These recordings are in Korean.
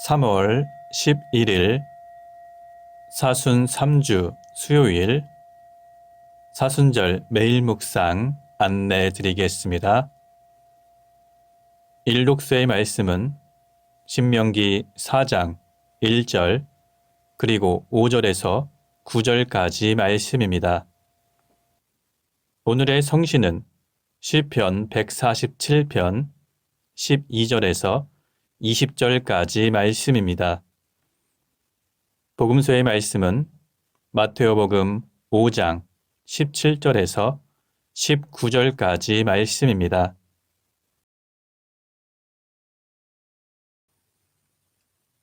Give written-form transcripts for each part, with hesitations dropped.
3월 11일 사순 3주 수요일 사순절 매일 묵상 안내해 드리겠습니다. 일독서의 말씀은 신명기 4장 1절 그리고 5절에서 9절까지 말씀입니다. 오늘의 성시는 시편 147편 12절에서 20절까지 말씀입니다. 복음서의 말씀은 마테오복음 5장 17절에서 19절까지 말씀입니다.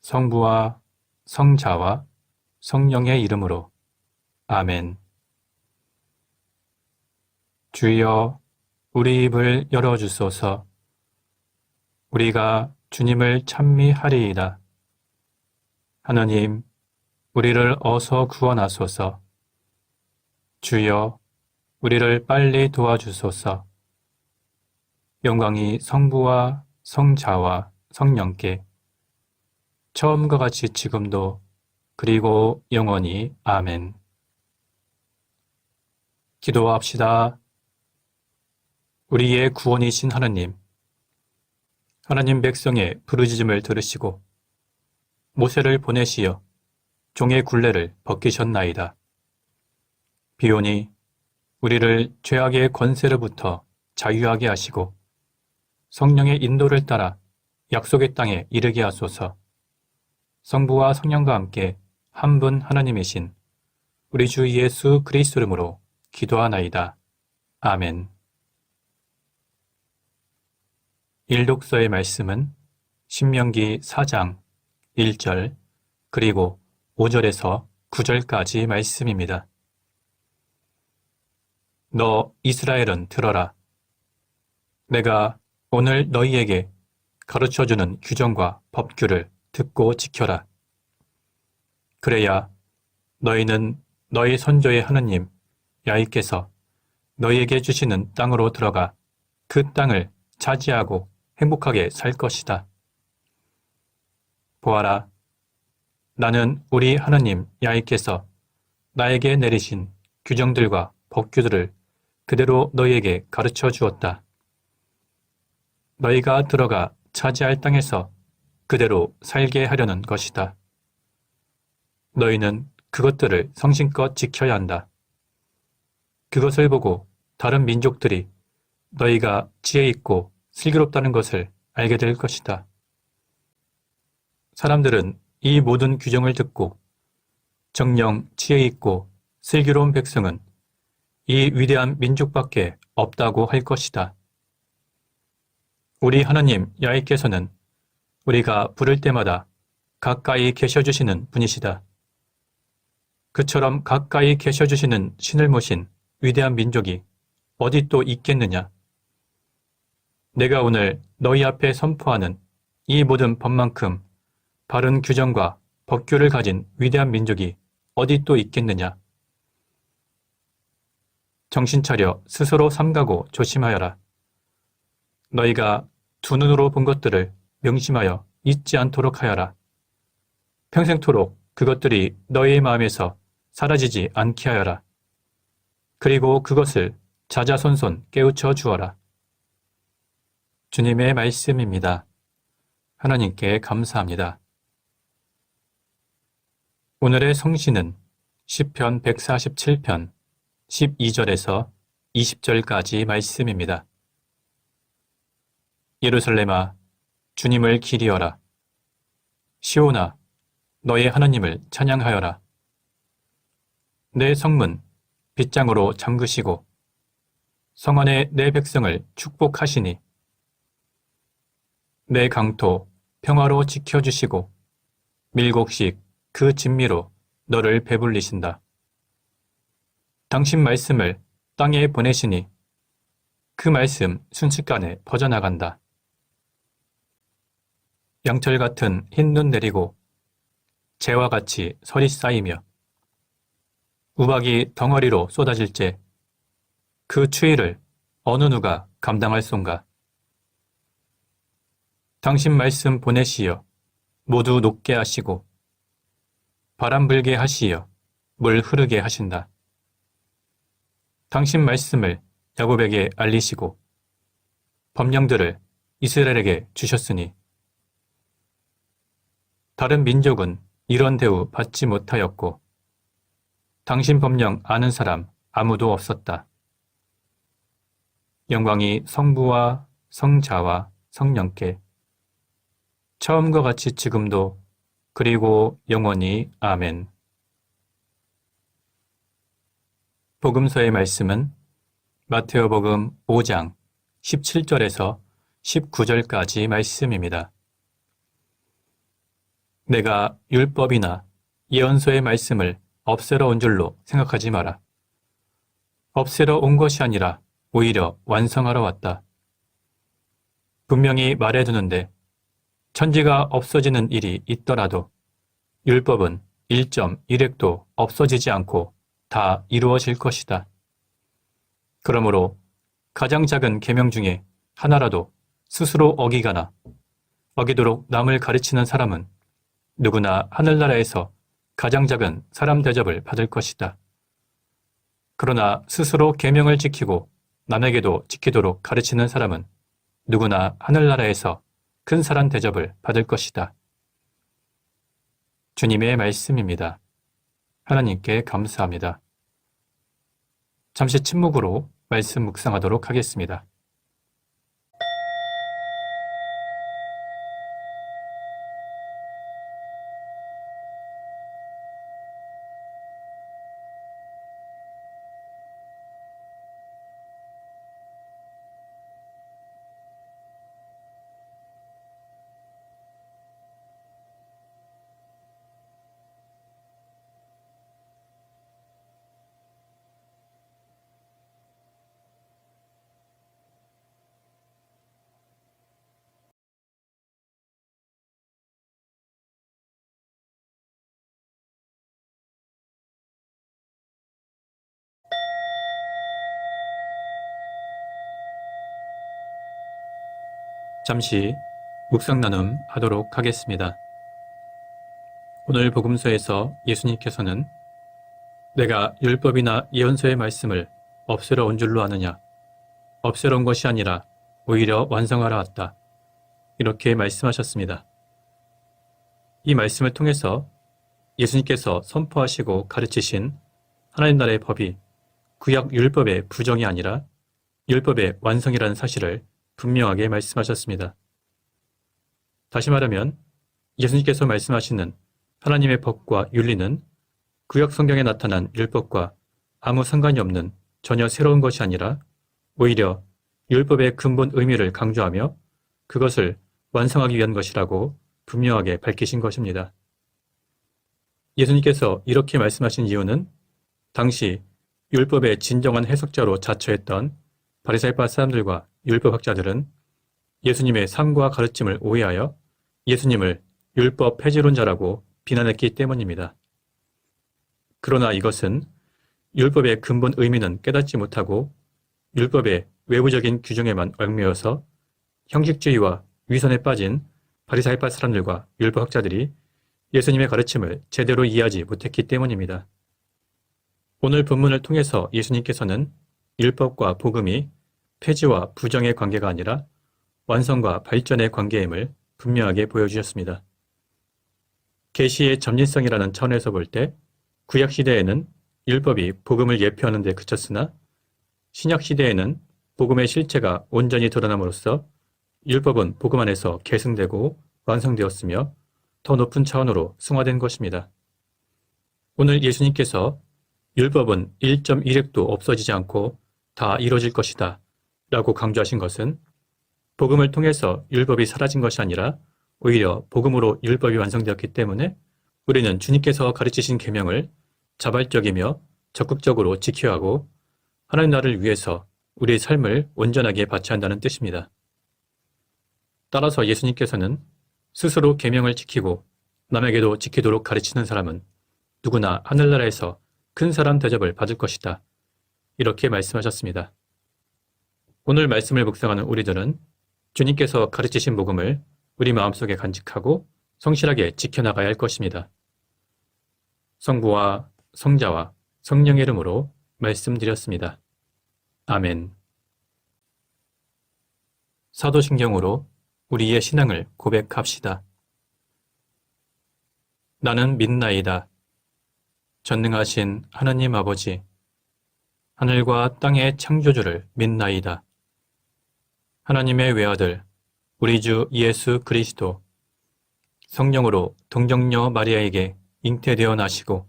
성부와 성자와 성령의 이름으로 아멘. 주여 우리 입을 열어주소서. 우리가 주님을 찬미하리이다. 하느님, 우리를 어서 구원하소서. 주여, 우리를 빨리 도와주소서. 영광이 성부와 성자와 성령께 처음과 같이 지금도 그리고 영원히 아멘. 기도합시다. 우리의 구원이신 하느님, 하나님 백성의 부르짖음을 들으시고 모세를 보내시어 종의 굴레를 벗기셨나이다. 비오니 우리를 죄악의 권세로부터 자유하게 하시고 성령의 인도를 따라 약속의 땅에 이르게 하소서. 성부와 성령과 함께 한 분 하나님이신 우리 주 예수 그리스도 이름으로 기도하나이다. 아멘. 일독서의 말씀은 신명기 4장 1절 그리고 5절에서 9절까지 말씀입니다. 너 이스라엘은 들어라. 내가 오늘 너희에게 가르쳐주는 규정과 법규를 듣고 지켜라. 그래야 너희는 너희 선조의 하느님 야훼께서 너희에게 주시는 땅으로 들어가 그 땅을 차지하고 행복하게 살 것이다. 보아라, 나는 우리 하느님 야훼께서 나에게 내리신 규정들과 법규들을 그대로 너희에게 가르쳐 주었다. 너희가 들어가 차지할 땅에서 그대로 살게 하려는 것이다. 너희는 그것들을 성심껏 지켜야 한다. 그것을 보고 다른 민족들이 너희가 지혜 있고 슬기롭다는 것을 알게 될 것이다. 사람들은 이 모든 규정을 듣고 정녕 지혜 있고 슬기로운 백성은 이 위대한 민족밖에 없다고 할 것이다. 우리 하나님 야훼께서는 우리가 부를 때마다 가까이 계셔주시는 분이시다. 그처럼 가까이 계셔주시는 신을 모신 위대한 민족이 어디 또 있겠느냐? 내가 오늘 너희 앞에 선포하는 이 모든 법만큼 바른 규정과 법규를 가진 위대한 민족이 어디 또 있겠느냐? 정신 차려 스스로 삼가고 조심하여라. 너희가 두 눈으로 본 것들을 명심하여 잊지 않도록 하여라. 평생토록 그것들이 너희의 마음에서 사라지지 않게 하여라. 그리고 그것을 자자손손 깨우쳐 주어라. 주님의 말씀입니다. 하나님께 감사합니다. 오늘의 성시는 시편 147편 12절에서 20절까지 말씀입니다. 예루살렘아, 주님을 기리어라. 시온아, 너의 하나님을 찬양하여라. 내 성문 빗장으로 잠그시고 성 안에 내 백성을 축복하시니 내 강토 평화로 지켜주시고 밀곡식 그 진미로 너를 배불리신다. 당신 말씀을 땅에 보내시니 그 말씀 순식간에 퍼져나간다. 양철 같은 흰 눈 내리고 재와 같이 설이 쌓이며 우박이 덩어리로 쏟아질 때 그 추위를 어느 누가 감당할 손가? 당신 말씀 보내시어 모두 녹게 하시고 바람 불게 하시어 물 흐르게 하신다. 당신 말씀을 야곱에게 알리시고 법령들을 이스라엘에게 주셨으니 다른 민족은 이런 대우 받지 못하였고 당신 법령 아는 사람 아무도 없었다. 영광이 성부와 성자와 성령께 처음과 같이 지금도 그리고 영원히 아멘. 복음서의 말씀은 마테오복음 5장 17절에서 19절까지 말씀입니다. 내가 율법이나 예언서의 말씀을 없애러 온 줄로 생각하지 마라. 없애러 온 것이 아니라 오히려 완성하러 왔다. 분명히 말해두는데 천지가 없어지는 일이 있더라도 율법은 1.1획도 없어지지 않고 다 이루어질 것이다. 그러므로 가장 작은 계명 중에 하나라도 스스로 어기거나 어기도록 남을 가르치는 사람은 누구나 하늘나라에서 가장 작은 사람 대접을 받을 것이다. 그러나 스스로 계명을 지키고 남에게도 지키도록 가르치는 사람은 누구나 하늘나라에서 큰 사람 대접을 받을 것이다. 주님의 말씀입니다. 하나님께 감사합니다. 잠시 침묵으로 말씀 묵상하도록 하겠습니다. 잠시 묵상 나눔 하도록 하겠습니다. 오늘 복음서에서 예수님께서는 내가 율법이나 예언서의 말씀을 없애러 온 줄로 아느냐? 없애러 온 것이 아니라 오히려 완성하러 왔다. 이렇게 말씀하셨습니다. 이 말씀을 통해서 예수님께서 선포하시고 가르치신 하나님 나라의 법이 구약 율법의 부정이 아니라 율법의 완성이라는 사실을 분명하게 말씀하셨습니다. 다시 말하면 예수님께서 말씀하시는 하나님의 법과 윤리는 구약 성경에 나타난 율법과 아무 상관이 없는 전혀 새로운 것이 아니라 오히려 율법의 근본 의미를 강조하며 그것을 완성하기 위한 것이라고 분명하게 밝히신 것입니다. 예수님께서 이렇게 말씀하신 이유는 당시 율법의 진정한 해석자로 자처했던 바리사이파 사람들과 율법학자들은 예수님의 삶과 가르침을 오해하여 예수님을 율법 폐지론자라고 비난했기 때문입니다. 그러나 이것은 율법의 근본 의미는 깨닫지 못하고 율법의 외부적인 규정에만 얽매여서 형식주의와 위선에 빠진 바리사이파 사람들과 율법학자들이 예수님의 가르침을 제대로 이해하지 못했기 때문입니다. 오늘 본문을 통해서 예수님께서는 율법과 복음이 폐지와 부정의 관계가 아니라 완성과 발전의 관계임을 분명하게 보여주셨습니다. 계시의 점진성이라는 차원에서 볼 때 구약 시대에는 율법이 복음을 예표하는 데 그쳤으나 신약 시대에는 복음의 실체가 온전히 드러남으로써 율법은 복음 안에서 계승되고 완성되었으며 더 높은 차원으로 승화된 것입니다. 오늘 예수님께서 율법은 1.1획도 없어지지 않고 다 이루어질 것이다 라고 강조하신 것은 복음을 통해서 율법이 사라진 것이 아니라 오히려 복음으로 율법이 완성되었기 때문에 우리는 주님께서 가르치신 계명을 자발적이며 적극적으로 지켜야 하고 하나님 나라를 위해서 우리의 삶을 온전하게 바쳐야 한다는 뜻입니다. 따라서 예수님께서는 스스로 계명을 지키고 남에게도 지키도록 가르치는 사람은 누구나 하늘나라에서 큰 사람 대접을 받을 것이다. 이렇게 말씀하셨습니다. 오늘 말씀을 묵상하는 우리들은 주님께서 가르치신 복음을 우리 마음속에 간직하고 성실하게 지켜나가야 할 것입니다. 성부와 성자와 성령의 이름으로 말씀드렸습니다. 아멘. 사도신경으로 우리의 신앙을 고백합시다. 나는 믿나이다. 전능하신 하나님 아버지, 하늘과 땅의 창조주를 믿나이다. 하나님의 외아들, 우리 주 예수 그리스도, 성령으로 동정녀 마리아에게 잉태되어 나시고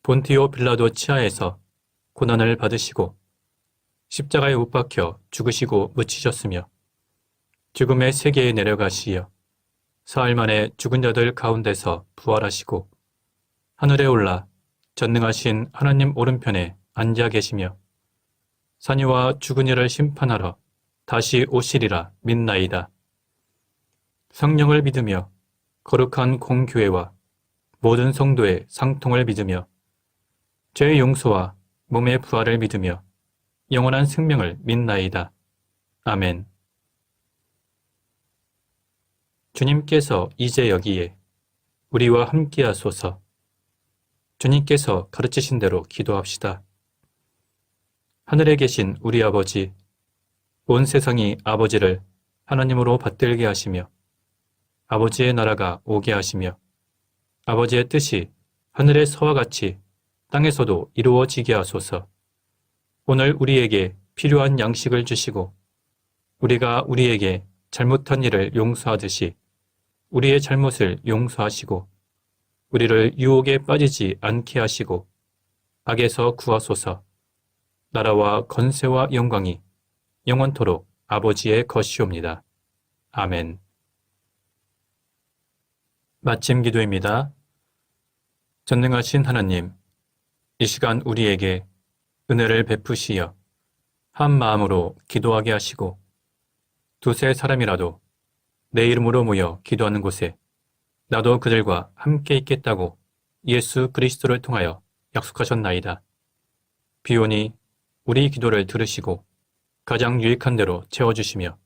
본티오 빌라도 치하에서 고난을 받으시고 십자가에 못 박혀 죽으시고 묻히셨으며 죽음의 세계에 내려가시어 사흘 만에 죽은 자들 가운데서 부활하시고 하늘에 올라 전능하신 하나님 오른편에 앉아 계시며 산이와 죽은 이를 심판하러 다시 오시리라 믿나이다. 성령을 믿으며 거룩한 공교회와 모든 성도의 상통을 믿으며 죄의 용서와 몸의 부활을 믿으며 영원한 생명을 믿나이다. 아멘. 주님께서 이제 여기에 우리와 함께하소서. 주님께서 가르치신 대로 기도합시다. 하늘에 계신 우리 아버지, 온 세상이 아버지를 하나님으로 받들게 하시며 아버지의 나라가 오게 하시며 아버지의 뜻이 하늘에서와 같이 땅에서도 이루어지게 하소서. 오늘 우리에게 필요한 양식을 주시고 우리가 우리에게 잘못한 일을 용서하듯이 우리의 잘못을 용서하시고 우리를 유혹에 빠지지 않게 하시고 악에서 구하소서. 나라와 건세와 영광이 영원토록 아버지의 것이옵니다. 아멘. 마침 기도입니다. 전능하신 하나님, 이 시간 우리에게 은혜를 베푸시어 한 마음으로 기도하게 하시고 두세 사람이라도 내 이름으로 모여 기도하는 곳에 나도 그들과 함께 있겠다고 예수 그리스도를 통하여 약속하셨나이다. 비오니 우리 기도를 들으시고 가장 유익한 대로 채워주시며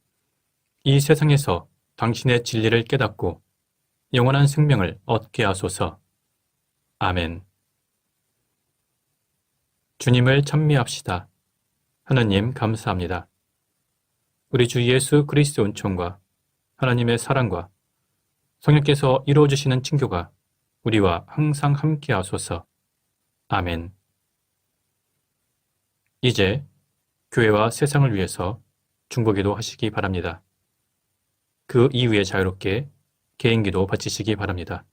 이 세상에서 당신의 진리를 깨닫고 영원한 생명을 얻게 하소서. 아멘. 주님을 찬미합시다. 하나님 감사합니다. 우리 주 예수 그리스도 은총과 하나님의 사랑과 성령께서 이루어주시는 친교가 우리와 항상 함께 하소서. 아멘. 이제 교회와 세상을 위해서 중보기도 하시기 바랍니다. 그 이후에 자유롭게 개인기도 바치시기 바랍니다.